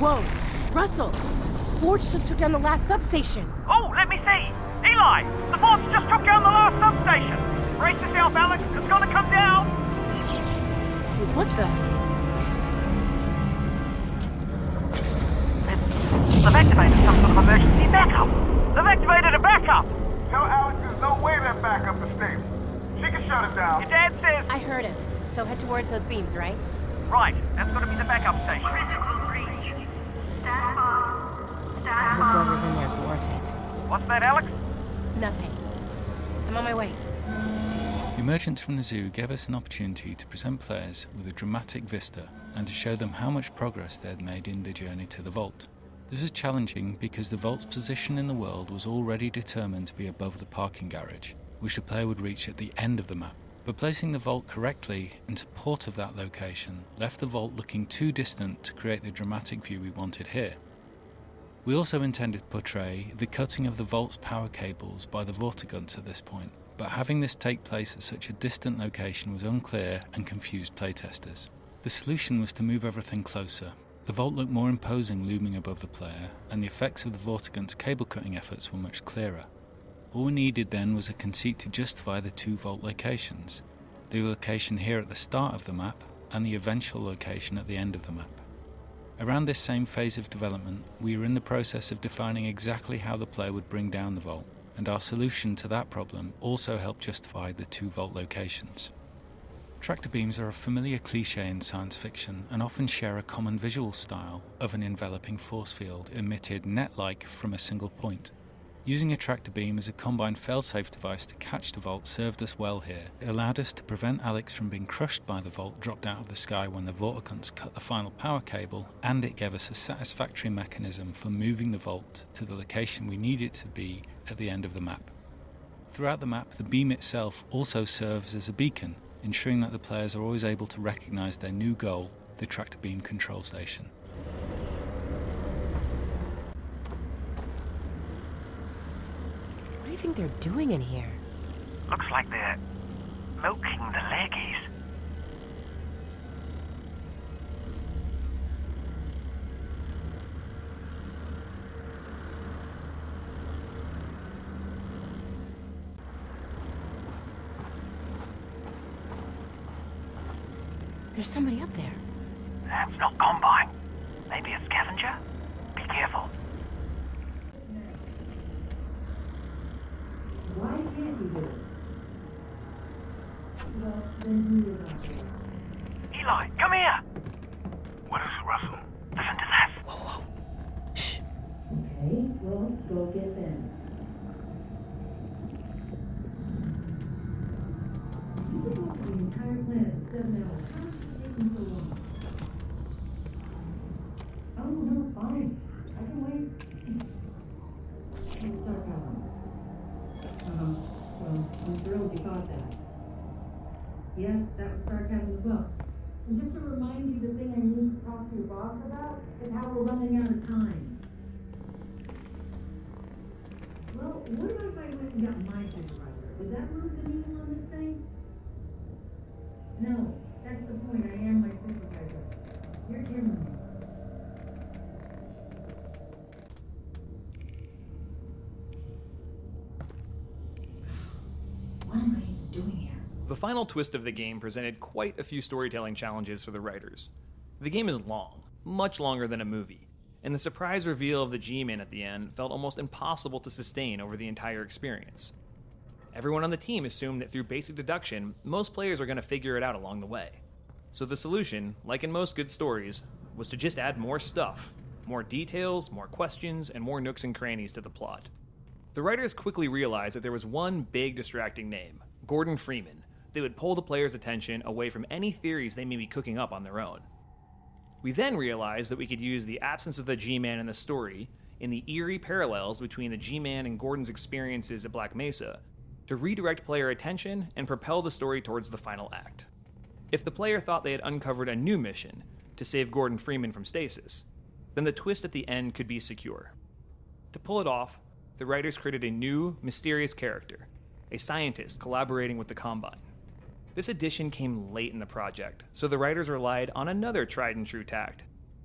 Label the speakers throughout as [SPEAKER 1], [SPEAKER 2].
[SPEAKER 1] Whoa! Russell! Forge just took down the last substation.
[SPEAKER 2] Oh, let me see! Eli! The Forge just took down the last substation! Brace yourself, Alyx! It's gonna come down!
[SPEAKER 1] What the?
[SPEAKER 2] They've activated some sort of emergency backup! They've activated a backup!
[SPEAKER 3] Tell Alyx there's no way that backup is stable. She can shut it down.
[SPEAKER 2] Your dad says...
[SPEAKER 1] I heard him. So head towards those beams, right?
[SPEAKER 2] Right, that's gonna be the backup station.
[SPEAKER 1] I hope whoever's in there's worth it.
[SPEAKER 2] What's that, Alyx?
[SPEAKER 1] Nothing. I'm on my way.
[SPEAKER 4] The emergence from the zoo gave us an opportunity to present players with a dramatic vista and to show them how much progress they had made in their journey to the vault. This was challenging because the vault's position in the world was already determined to be above the parking garage, which the player would reach at the end of the map. But placing the vault correctly in support of that location left the vault looking too distant to create the dramatic view we wanted here. We also intended to portray the cutting of the vault's power cables by the Vortigunts at this point, but having this take place at such a distant location was unclear and confused playtesters. The solution was to move everything closer. The vault looked more imposing looming above the player, and the effects of the Vortigunts' cable cutting efforts were much clearer. All we needed then was a conceit to justify the two vault locations, the location here at the start of the map and the eventual location at the end of the map. Around this same phase of development, we were in the process of defining exactly how the player would bring down the vault, and our solution to that problem also helped justify the two vault locations. Tractor beams are a familiar cliché in science fiction and often share a common visual style of an enveloping force field emitted net-like from a single point. Using a tractor beam as a combined failsafe device to catch the vault served us well here. It allowed us to prevent Alyx from being crushed by the vault dropped out of the sky when the Vortigunts cut the final power cable, and it gave us a satisfactory mechanism for moving the vault to the location we need it to be at the end of the map. Throughout the map, the beam itself also serves as a beacon, ensuring that the players are always able to recognize their new goal, the tractor beam control station.
[SPEAKER 1] What do you think they're doing in here?
[SPEAKER 2] Looks like they're milking the leggies.
[SPEAKER 1] There's somebody up there.
[SPEAKER 2] That's not Combine. Maybe a scavenger? Be careful.
[SPEAKER 5] Why can't you do it? Well, then who is it?
[SPEAKER 2] Eli, come here!
[SPEAKER 3] What is it, Russell?
[SPEAKER 2] Listen to this.
[SPEAKER 1] Shh.
[SPEAKER 5] Okay, well, go get them. You took off the entire planet in 7 hours. How is it taking so long? Oh, no, it's fine. I can wait. Oh, sarcasm. Well, I'm thrilled you caught that. Yes, that was sarcasm as well. And just to remind you, the thing I need to talk to your boss about is how we're running out of time. Well, what about if I went and got my supervisor? Would that move the needle on this thing? No, that's the point. I am my supervisor. You're killing me. What am I even doing here?
[SPEAKER 6] The final twist of the game presented quite a few storytelling challenges for the writers. The game is long, much longer than a movie, and the surprise reveal of the G-Man at the end felt almost impossible to sustain over the entire experience. Everyone on the team assumed that through basic deduction, most players are going to figure it out along the way. So the solution, like in most good stories, was to just add more stuff, more details, more questions, and more nooks and crannies to the plot. The writers quickly realized that there was one big distracting name, Gordon Freeman, that would pull the players' attention away from any theories they may be cooking up on their own. We then realized that we could use the absence of the G-Man in the story and the eerie parallels between the G-Man and Gordon's experiences at Black Mesa to redirect player attention and propel the story towards the final act. If the player thought they had uncovered a new mission to save Gordon Freeman from stasis, then the twist at the end could be secure. To pull it off, the writers created a new, mysterious character, a scientist collaborating with the Combine. This addition came late in the project, so the writers relied on another tried-and-true tact,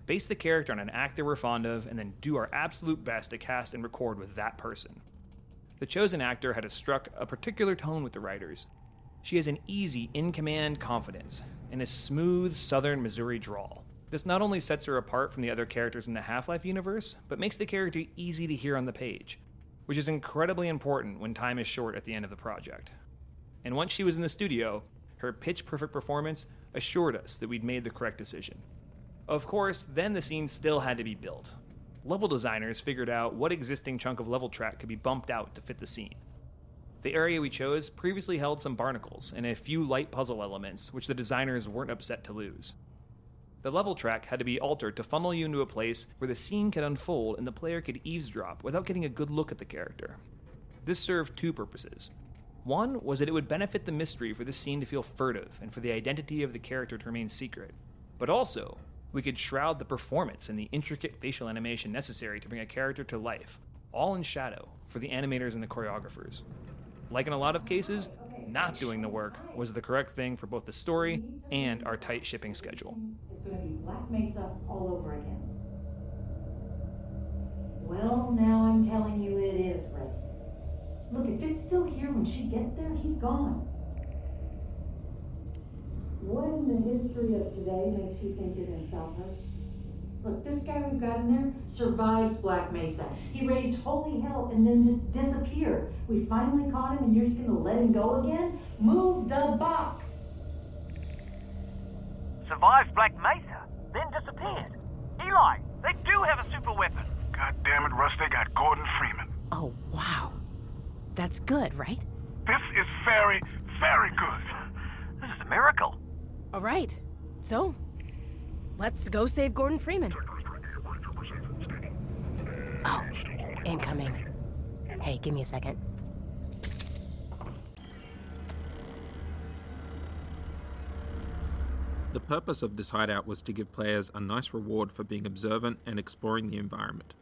[SPEAKER 6] base the character on an actor we're fond of, and then do our absolute best to cast and record with that person. The chosen actor had struck a particular tone with the writers. She has an easy, in-command confidence, and a smooth southern Missouri drawl. This not only sets her apart from the other characters in the Half-Life universe, but makes the character easy to hear on the page, which is incredibly important when time is short at the end of the project. And once she was in the studio, her pitch-perfect performance assured us that we'd made the correct decision. Of course, then the scene still had to be built. Level designers figured out what existing chunk of level track could be bumped out to fit the scene. The area we chose previously held some barnacles and a few light puzzle elements, which the designers weren't upset to lose. The level track had to be altered to funnel you into a place where the scene could unfold and the player could eavesdrop without getting a good look at the character. This served two purposes. One was that it would benefit the mystery for the scene to feel furtive and for the identity of the character to remain secret. But also, we could shroud the performance and the intricate facial animation necessary to bring a character to life, all in shadow, for the animators and the choreographers. Like in a lot of cases, not doing the work was the correct thing for both the story and our tight shipping schedule.
[SPEAKER 5] It's going to be Black Mesa all over again. Well, now I'm telling you it is, Fred. Look, if it's still here when she gets there, he's gone. What in the history of today makes you think you're going to stop her? Look, this guy we've got in there survived Black Mesa. He raised holy hell and then just disappeared. We finally caught him and you're just going to let him go again? Move the box!
[SPEAKER 2] Survived Black Mesa, then disappeared. Eli, they do have a super weapon.
[SPEAKER 3] God damn it, Russ, they got Gordon Freeman.
[SPEAKER 1] Oh, wow. That's good, right?
[SPEAKER 3] This is very, very good.
[SPEAKER 2] This is a miracle.
[SPEAKER 1] All right. So, let's go save Gordon Freeman. Oh, incoming. Hey, give me a second.
[SPEAKER 7] The purpose of this hideout was to give players a nice reward for being observant and exploring the environment.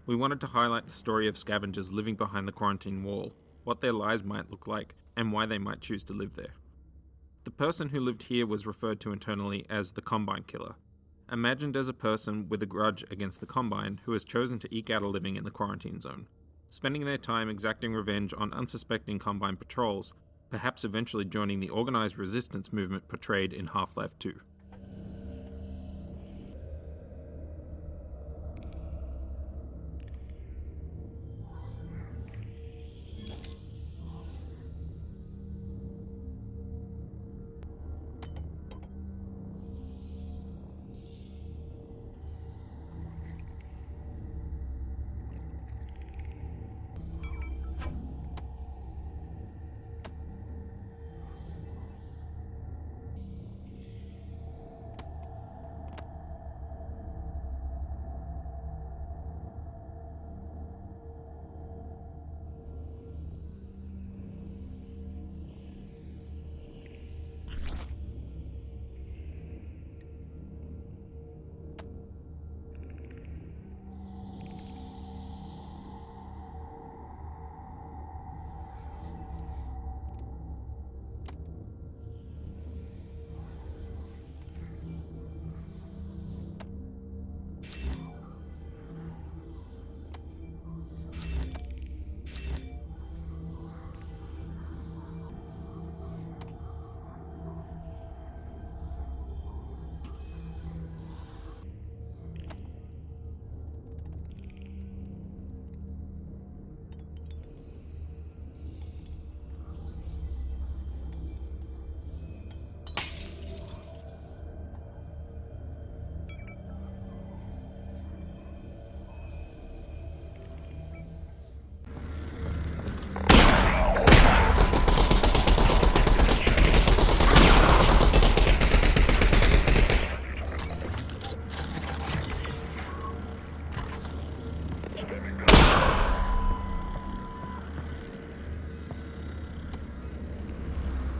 [SPEAKER 7] We wanted to highlight the story of scavengers living behind the quarantine wall, what their lives might look like, and why they might choose to live there. The person who lived here was referred to internally as the Combine Killer, imagined as a person with a grudge against the Combine who has chosen to eke out a living in the quarantine zone, spending their time exacting revenge on unsuspecting Combine patrols, perhaps eventually joining the organized resistance movement portrayed in Half-Life 2.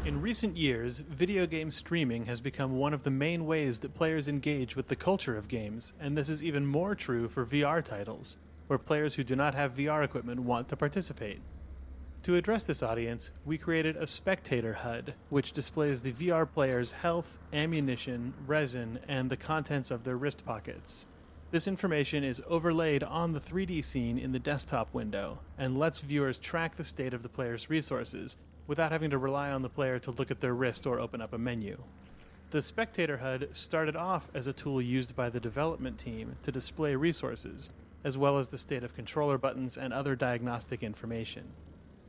[SPEAKER 8] In recent years, video game streaming has become one of the main ways that players engage with the culture of games, and this is even more true for VR titles, where players who do not have VR equipment want to participate. To address this audience, we created a spectator HUD, which displays the VR player's health, ammunition, resin, and the contents of their wrist pockets. This information is overlaid on the 3D scene in the desktop window, and lets viewers track the state of the player's resources, without having to rely on the player to look at their wrist or open up a menu. The Spectator HUD started off as a tool used by the development team to display resources, as well as the state of controller buttons and other diagnostic information.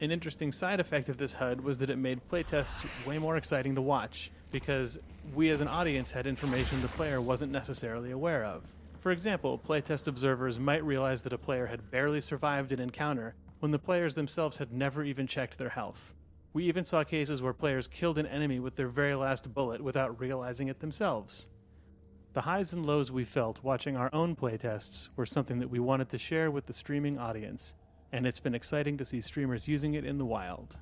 [SPEAKER 8] An interesting side effect of this HUD was that it made playtests way more exciting to watch, because we as an audience had information the player wasn't necessarily aware of. For example, playtest observers might realize that a player had barely survived an encounter when the players themselves had never even checked their health. We even saw cases where players killed an enemy with their very last bullet without realizing it themselves. The highs and lows we felt watching our own playtests were something that we wanted to share with the streaming audience, and it's been exciting to see streamers using it in the wild.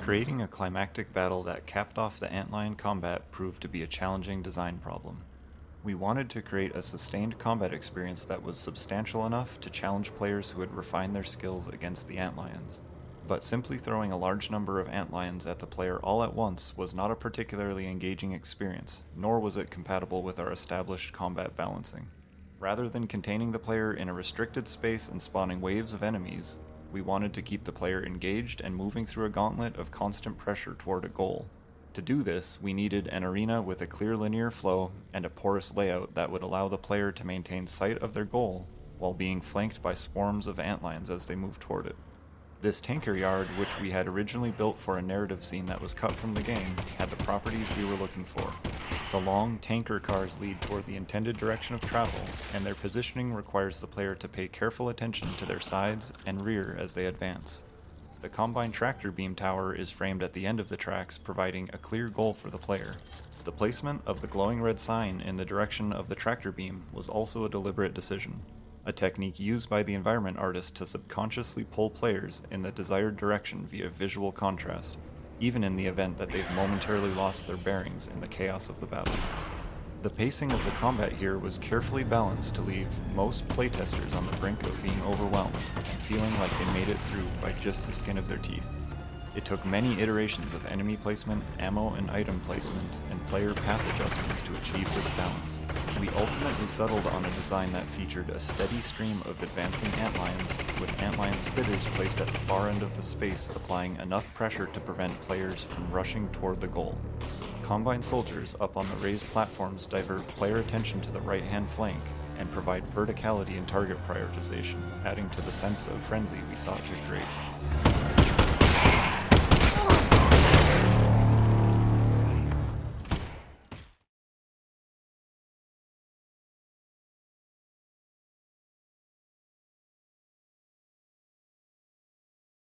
[SPEAKER 9] Creating a climactic battle that capped off the antlion combat proved to be a challenging design problem. We wanted to create a sustained combat experience that was substantial enough to challenge players who had refined their skills against the antlions. But simply throwing a large number of antlions at the player all at once was not a particularly engaging experience, nor was it compatible with our established combat balancing. Rather than containing the player in a restricted space and spawning waves of enemies, we wanted to keep the player engaged and moving through a gauntlet of constant pressure toward a goal. To do this, we needed an arena with a clear linear flow and a porous layout that would allow the player to maintain sight of their goal while being flanked by swarms of antlions as they move toward it. This tanker yard, which we had originally built for a narrative scene that was cut from the game, had the properties we were looking for. The long tanker cars lead toward the intended direction of travel, and their positioning requires the player to pay careful attention to their sides and rear as they advance. The combine tractor beam tower is framed at the end of the tracks, providing a clear goal for the player. The placement of the glowing red sign in the direction of the tractor beam was also a deliberate decision, a technique used by the environment artist to subconsciously pull players in the desired direction via visual contrast, even in the event that they've momentarily lost their bearings in the chaos of the battle. The pacing of the combat here was carefully balanced to leave most playtesters on the brink of being overwhelmed and feeling like they made it through by just the skin of their teeth. It took many iterations of enemy placement, ammo and item placement, and player path adjustments to achieve this balance. We ultimately settled on a design that featured a steady stream of advancing antlions, with antlion spitters placed at the far end of the space, applying enough pressure to prevent players from rushing toward the goal. Combine soldiers up on the raised platforms divert player attention to the right-hand flank and provide verticality in target prioritization, adding to the sense of frenzy we sought to create.